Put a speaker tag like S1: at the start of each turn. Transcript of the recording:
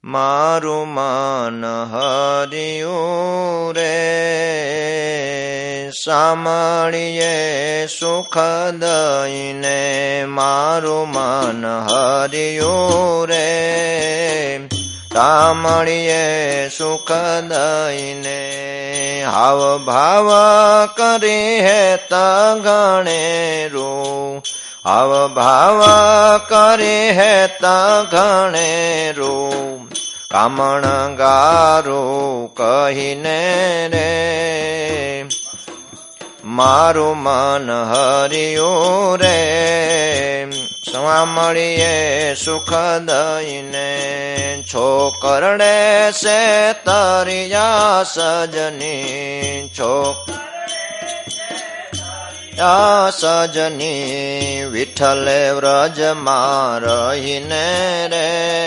S1: મારું મન હરિયું રે, સાંભળીએ સુખ દઈને મારું મન હરિયું રે, સાંભળીએ સુખ દઈને હાવ ભાવ કરી હેત ગણેરું, હાવ ભાવ કરી હેત ગણેરું, કામણ ગારું કહીને રે, મારું મન હરિયું રે, સાંભળીએ સુખ દઈને છોકરડે સે તરિયા સજની, સજની વિઠ્ઠલે વ્રજમાં રહીને રે,